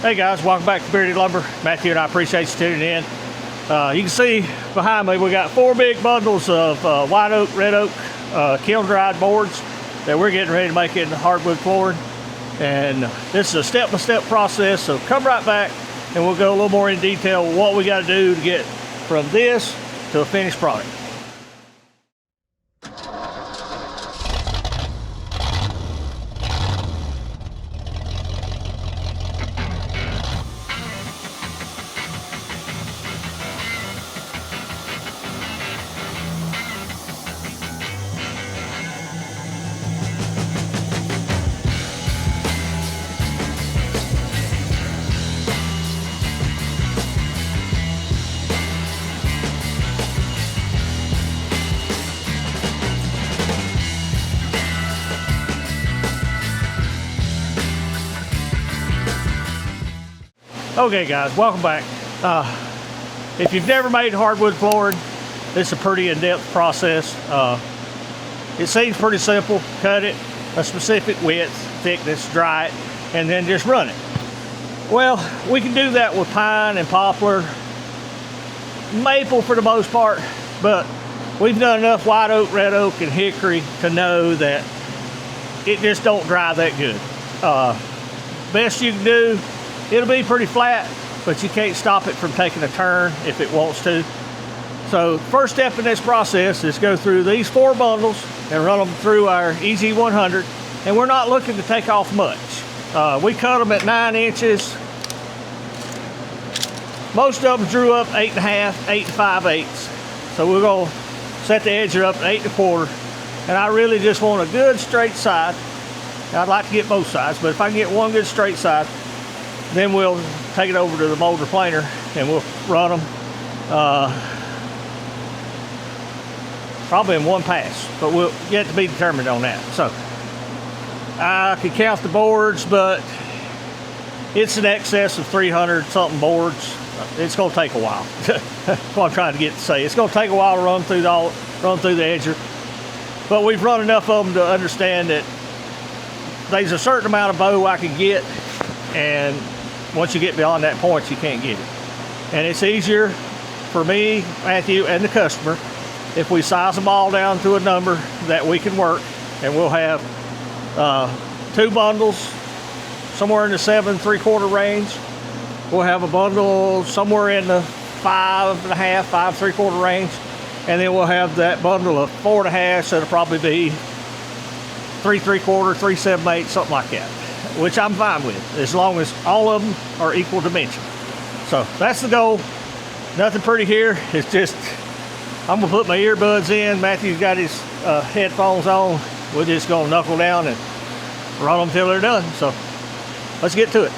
Hey guys, welcome back to Bearded Lumber. Matthew and I appreciate you tuning in. You can see behind me we got 4 big bundles of white oak, red oak, kiln dried boards that we're getting ready to make into hardwood flooring. And this is a step-by-step process, so come right back and we'll go a little more in detail what we got to do to get from this to a finished product. Okay guys, welcome back. If you've never made hardwood flooring, this is a pretty in-depth process. It seems pretty simple. Cut it a specific width, thickness, dry it, and then just run it. Well, we can do that with pine and poplar, maple for the most part, but we've done enough white oak, red oak, and hickory to know that it just don't dry that good. Best you can do, it'll be pretty flat, but you can't stop it from taking a turn if it wants to. So first step in this process is go through these 4 bundles and run them through our EZ100, and we're not looking to take off much. We cut them at 9 inches. Most of them drew up 8.5, 8 5/8. So we're gonna set the edger up at 8 1/4, and I really just want a good straight side. I'd like to get both sides, but if I can get one good straight side, then we'll take it over to the molder planer and we'll run them probably in one pass, but we'll yet to be determined on that. So I could count the boards, but it's in excess of 300 something boards. It's going to take a while. That's what I'm trying to get to say. It's going to take a while to run through the edger, but we've run enough of them to understand that there's a certain amount of bow I can get, and once you get beyond that point, you can't get it. And it's easier for me, Matthew, and the customer if we size them all down to a number that we can work, and we'll have 2 bundles somewhere in the 7 3/4 range. We'll have a bundle somewhere in the 5.5, 5 3/4 range, and then we'll have that bundle of 4.5, so it'll probably be 3 3/4, 3 7/8, something like that, which I'm fine with, as long as all of them are equal dimension. So that's the goal. Nothing pretty here. It's just, I'm gonna put my earbuds in. Matthew's got his headphones on. We're just gonna knuckle down and run them till they're done. So let's get to it.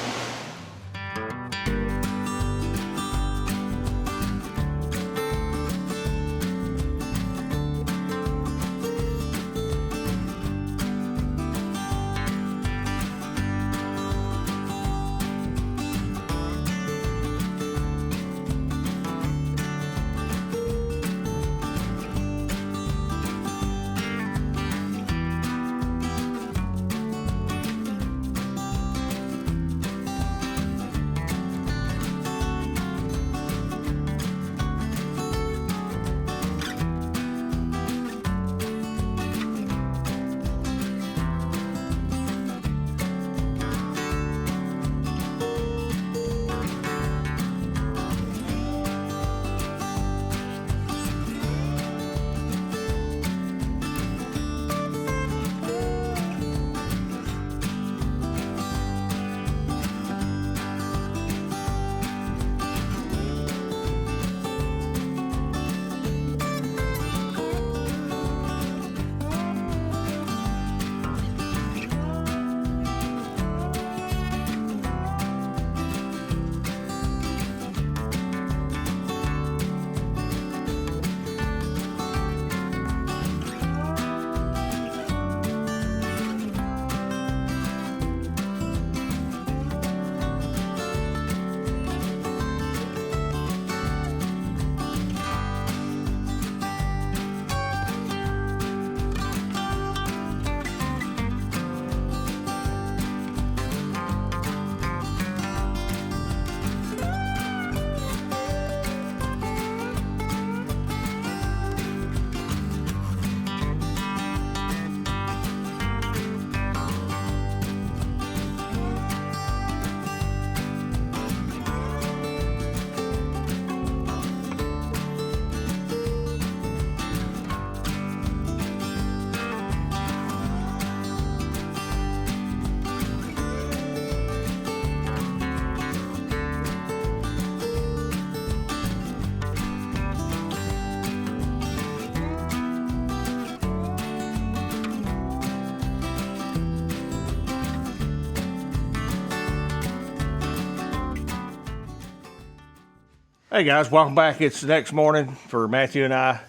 Hey guys, welcome back. It's the next morning for Matthew and I.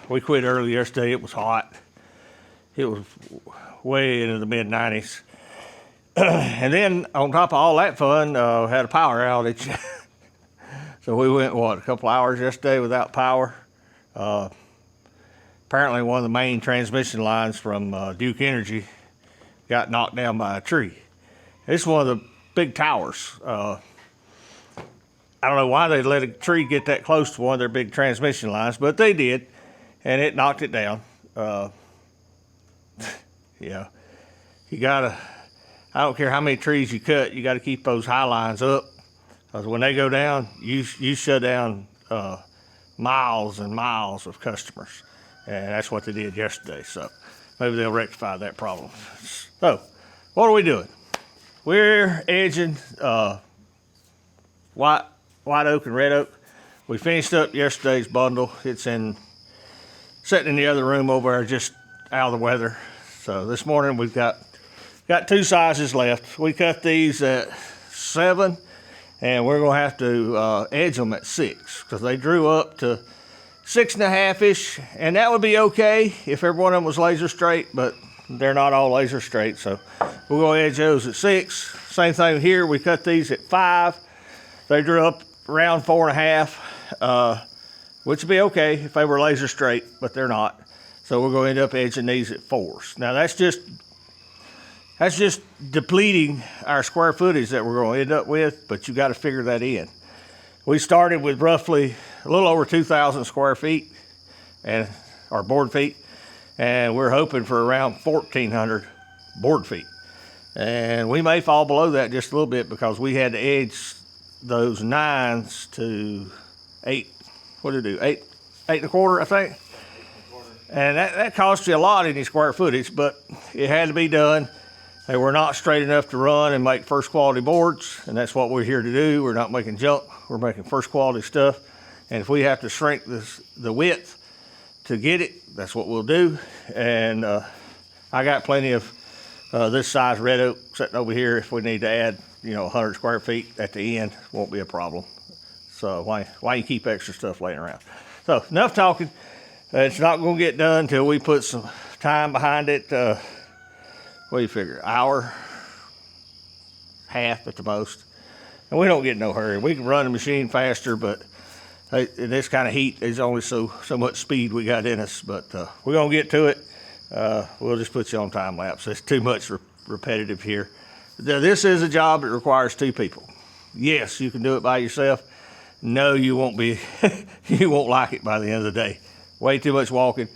We quit early yesterday. It was hot. It was way into the mid 90s. And then on top of all that fun, had a power outage. So we went, a couple hours yesterday without power. Apparently one of the main transmission lines from Duke Energy got knocked down by a tree. It's one of the big towers. I don't know why they let a tree get that close to one of their big transmission lines, but they did, and it knocked it down. Yeah, you gotta, I don't care how many trees you cut, you gotta keep those high lines up, because when they go down, you shut down miles and miles of customers, and that's what they did yesterday, so maybe they'll rectify that problem. So, what are we doing? We're edging white oak and red oak. We finished up yesterday's bundle. It's sitting in the other room over there, just out of the weather. So this morning we've got two sizes left. We cut these at 7, and we're gonna have to edge them at 6 because they drew up to 6.5-ish, and that would be okay if every one of them was laser straight, but they're not all laser straight. So we're gonna edge those at 6. Same thing here. We cut these at 5. They drew up around 4.5, which would be okay if they were laser straight, but they're not. So we're going to end up edging these at 4s. Now that's just depleting our square footage that we're going to end up with, but you got to figure that in. We started with roughly a little over 2,000 square feet or board feet, and we're hoping for around 1,400 board feet. And we may fall below that just a little bit because we had to edge those 9s to 8. What did it do? 8.25, I think. And that cost you a lot in your square footage, but it had to be done. They were not straight enough to run and make first quality boards, and that's what we're here to do. We're not making junk. We're making first quality stuff. And if we have to shrink the width to get it, that's what we'll do. And I got plenty of this size red oak sitting over here. If we need to add 100 square feet at the end, won't be a problem. So why you keep extra stuff laying around? So enough talking. It's not going to get done until we put some time behind it. What do you figure? Hour, half at the most. And we don't get in no hurry. We can run the machine faster, but in this kind of heat, there's only so much speed we got in us. But we're going to get to it. We'll just put you on time lapse. It's too much repetitive here. This is a job that requires 2 people. Yes, you can do it by yourself. No, you won't be. You won't like it by the end of the day. Way too much walking.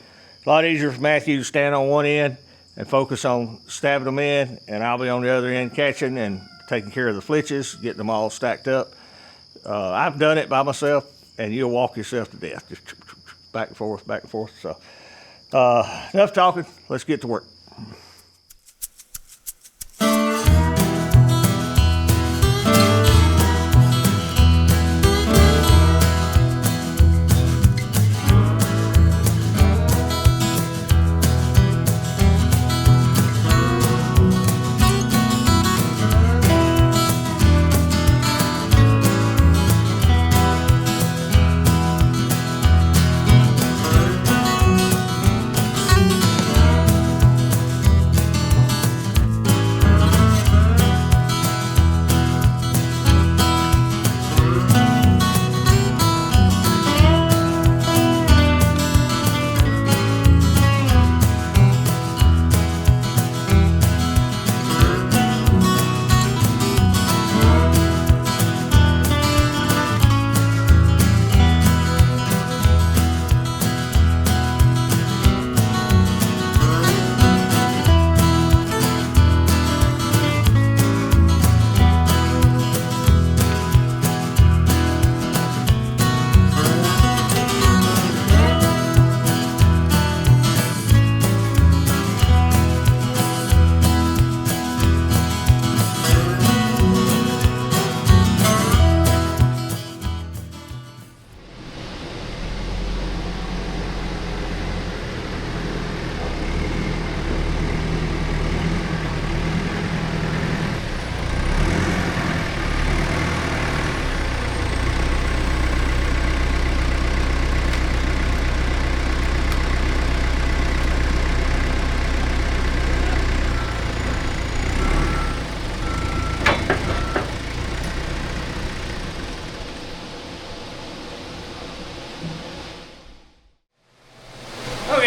A lot easier for Matthew to stand on one end and focus on stabbing them in, and I'll be on the other end catching and taking care of the flitches, getting them all stacked up. I've done it by myself, and you'll walk yourself to death. Just back and forth, back and forth. So enough talking. Let's get to work.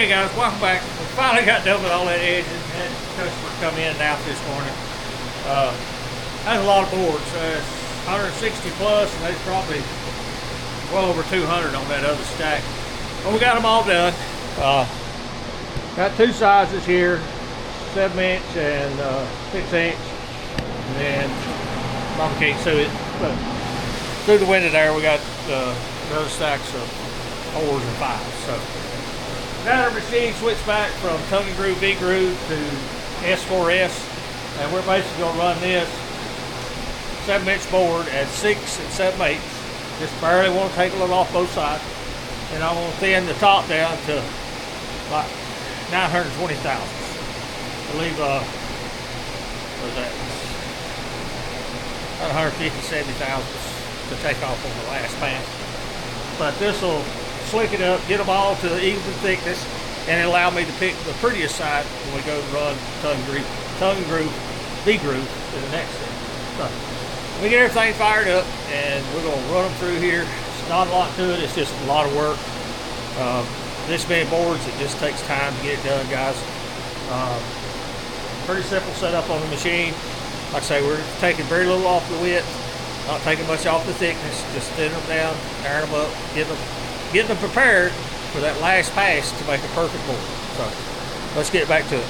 Okay guys, welcome back. We finally got done with all that edging. Had customers come in and out this morning. That's a lot of boards. 160 plus, and there's probably well over 200 on that other stack. But we got them all done. Got two sizes here, 7-inch and 6-inch. And then Mama can't see it, but through the window there we got the other stacks of 4s and 5s. So now our machine switched back from tongue and groove V groove to S4S, and we're basically gonna run this 7-inch board at 6 7/8. Just barely want to take a little off both sides, and I'm gonna thin the top down to like 920 thousandths. I believe what's that? About 150, 70 thousandths to take off on the last pass. But this will slick it up, get them all to even thickness, and allow me to pick the prettiest side when we go to run tongue and groove, V groove to the next thing. So we get everything fired up, and we're gonna run them through here. It's not a lot to it, it's just a lot of work. This many boards, it just takes time to get it done, guys. Pretty simple setup on the machine. Like I say, we're taking very little off the width, not taking much off the thickness, just thinning them down, iron them up, getting them prepared for that last pass to make a perfect board. So let's get back to it.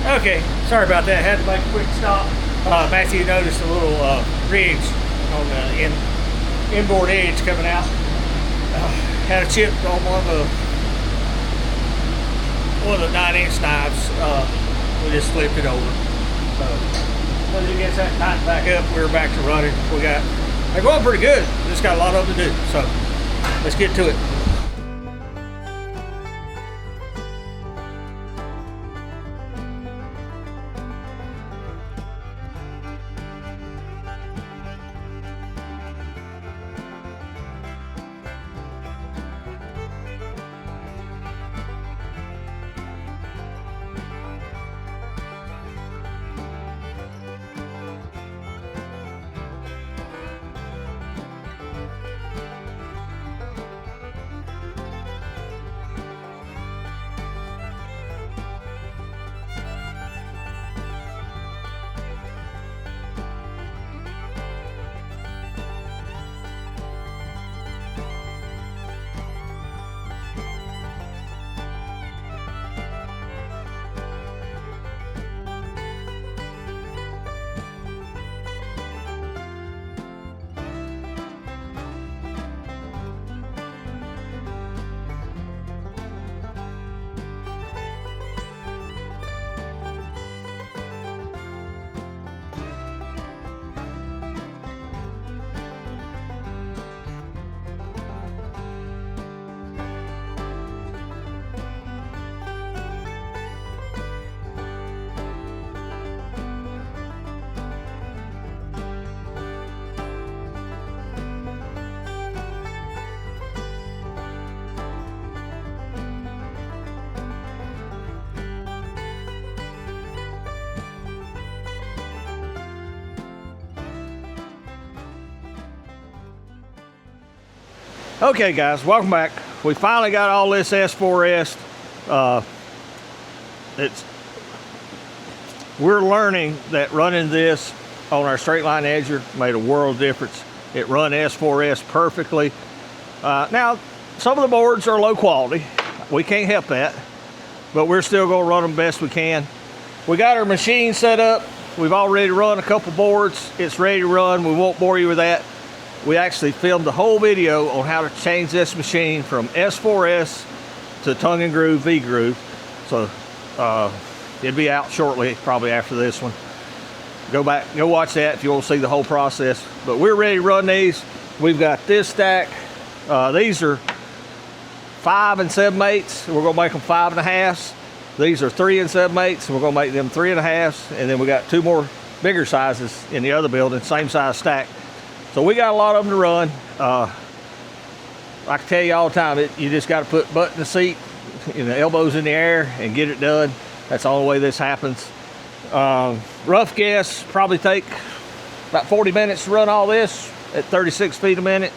Okay, sorry about that. Had to make a quick stop. Matthew noticed a little ridge on the inboard edge coming out. Had a chip on one of the one of the 9-inch knives. We just flipped it over. So once it gets that tightened back up, we're back to running. They're going pretty good. Just got a lot of them to do. So let's get to it. Okay guys, welcome back. We finally got all this S4S. We're learning that running this on our straight line edger made a world of difference. It run S4S perfectly. Now, some of the boards are low quality. We can't help that, but we're still gonna run them best we can. We got our machine set up. We've already run a couple boards. It's ready to run. We won't bore you with that. We actually filmed the whole video on how to change this machine from S4S to tongue and groove V groove. So it'll be out shortly, probably after this one. Go watch that if you want to see the whole process. But we're ready to run these. We've got this stack. These are 5 7/8. We're gonna make them 5 1/2. These are 3 7/8. We're gonna make them 3 1/2. And then we got 2 more bigger sizes in the other building, same size stack. So we got a lot of them to run. I can tell you all the time, you just got to put butt in the seat, elbows in the air, and get it done. That's the only way this happens. Rough guess, probably take about 40 minutes to run all this at 36 feet a minute.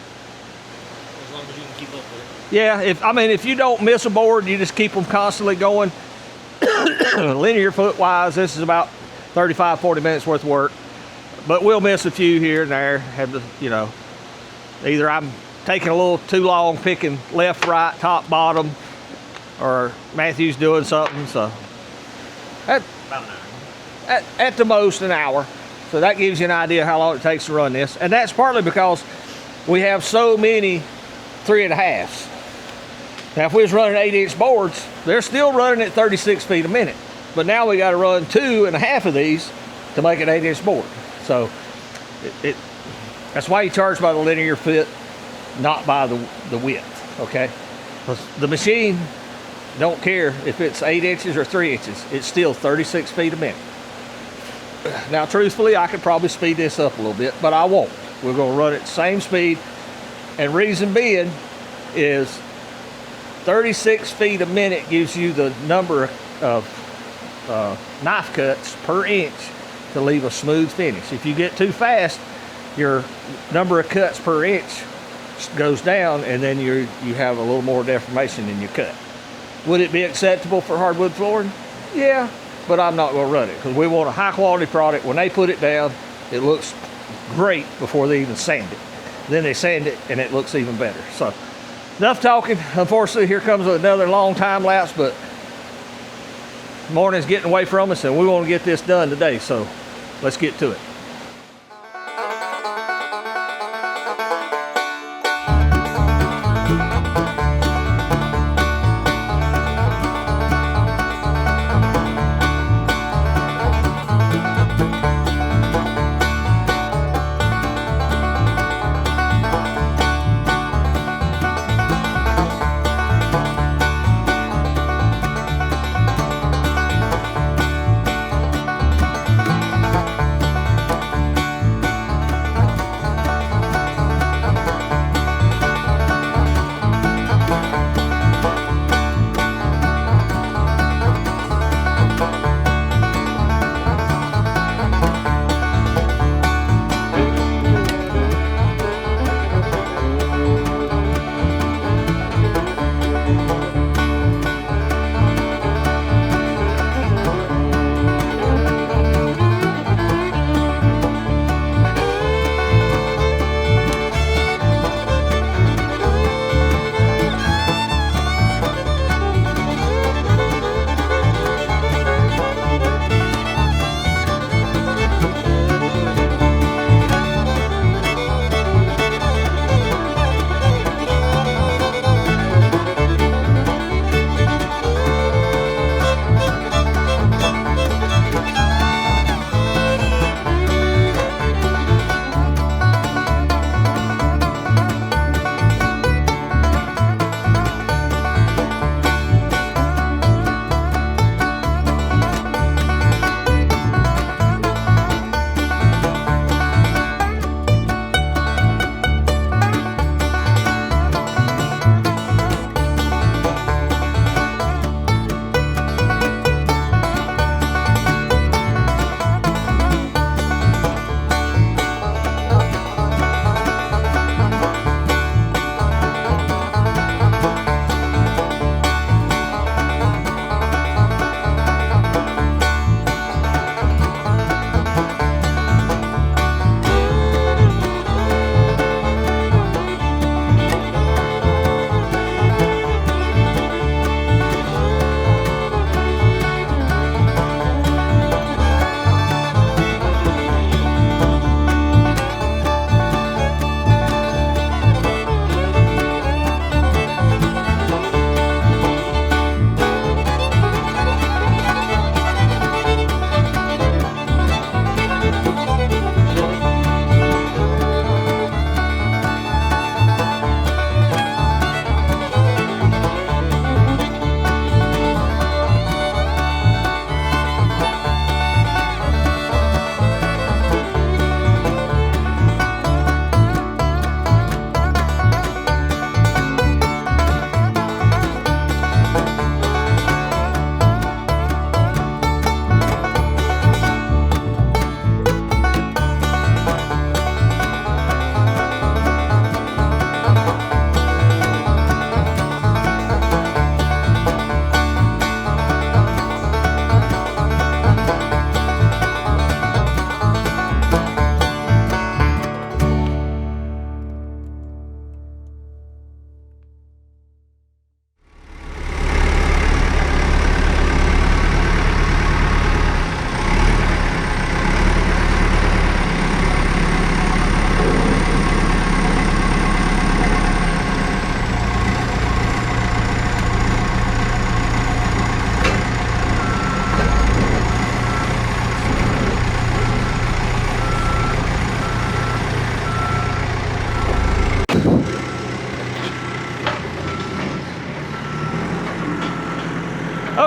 As long as you can keep up with it. Yeah, if you don't miss a board, you just keep them constantly going. Linear foot wise, this is about 35, 40 minutes worth of work. But we'll miss a few here and there. Have to, either I'm taking a little too long picking left, right, top, bottom, or Matthew's doing something. So About an hour. At the most an hour. So that gives you an idea how long it takes to run this. And that's partly because we have so many 3 1/2s. Now if we was running 8-inch boards, they're still running at 36 feet a minute. But now we got to run 2 1/2 of these to make an 8-inch board. So that's why you charge by the linear foot, not by the width, okay? The machine don't care if it's 8 inches or 3 inches. It's still 36 feet a minute. Now, truthfully, I could probably speed this up a little bit, but I won't. We're gonna run at the same speed. And reason being is 36 feet a minute gives you the number of knife cuts per inch to leave a smooth finish. If you get too fast, your number of cuts per inch goes down, and then you have a little more deformation in your cut. Would it be acceptable for hardwood flooring? Yeah, but I'm not going to run it because we want a high quality product. When they put it down, it looks great before they even sand it. Then they sand it and it looks even better. So enough talking. Unfortunately, here comes another long time lapse, but morning's getting away from us and we want to get this done today. So let's get to it.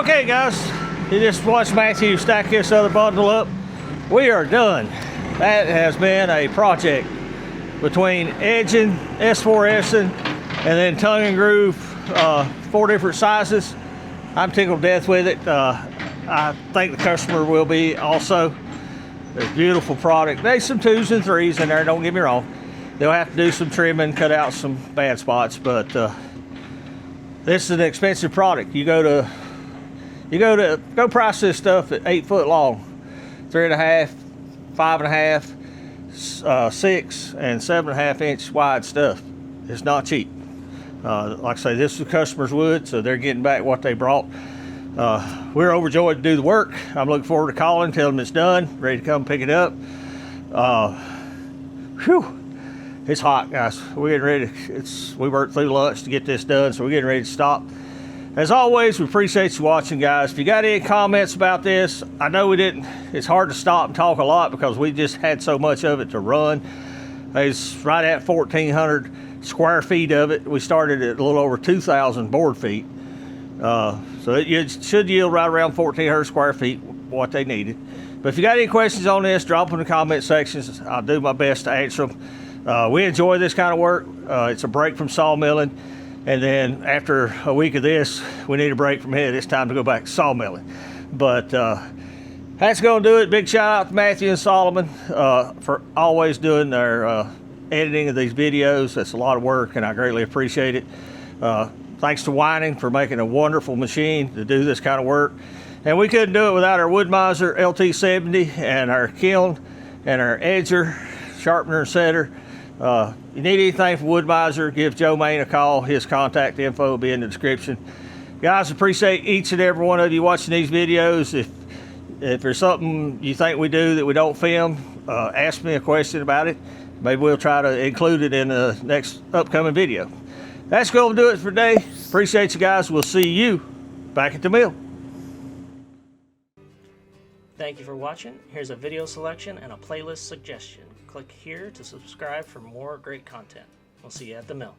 Okay, guys, you just watched Matthew stack this other bundle up. We are done. That has been a project between edging, S4S'ing, and then tongue and groove, 4 different sizes. I'm tickled to death with it. I think the customer will be also. It's a beautiful product. There's some 2s and 3s in there, don't get me wrong. They'll have to do some trimming, cut out some bad spots, but this is an expensive product. Go price this stuff at 8 foot long, 3.5, 5.5, 6, and 7.5 inch wide stuff. It's not cheap. Like I say, this is the customer's wood, so they're getting back what they brought. We're overjoyed to do the work. I'm looking forward to calling, telling them it's done, ready to come pick it up. Whew, it's hot, guys. We're getting ready. We worked through lunch to get this done, so we're getting ready to stop. As always, we appreciate you watching, guys. If you got any comments about this, I know we didn't. It's hard to stop and talk a lot because we just had so much of it to run. It's right at 1,400 square feet of it. We started at a little over 2,000 board feet. So it should yield right around 1,400 square feet, what they needed. But if you got any questions on this, drop them in the comment sections. I'll do my best to answer them. We enjoy this kind of work. It's a break from sawmilling. And then after a week of this, we need a break from it. It's time to go back to sawmilling. But that's going to do it. Big shout out to Matthew and Solomon for always doing their editing of these videos. That's a lot of work, and I greatly appreciate it. Thanks to Whining for making a wonderful machine to do this kind of work. And we couldn't do it without our WoodMizer LT70 and our kiln and our edger, sharpener and setter. You need anything from WoodMizer, give Joe Maine a call. His contact info will be in the description. Guys, appreciate each and every one of you watching these videos. If there's something you think we do that we don't film, ask me a question about it. Maybe we'll try to include it in the next upcoming video. That's going to do it for today. Appreciate you guys. We'll see you back at the mill. Thank you for watching. Here's a video selection and a playlist suggestion. Click here to subscribe for more great content. We'll see you at the mill.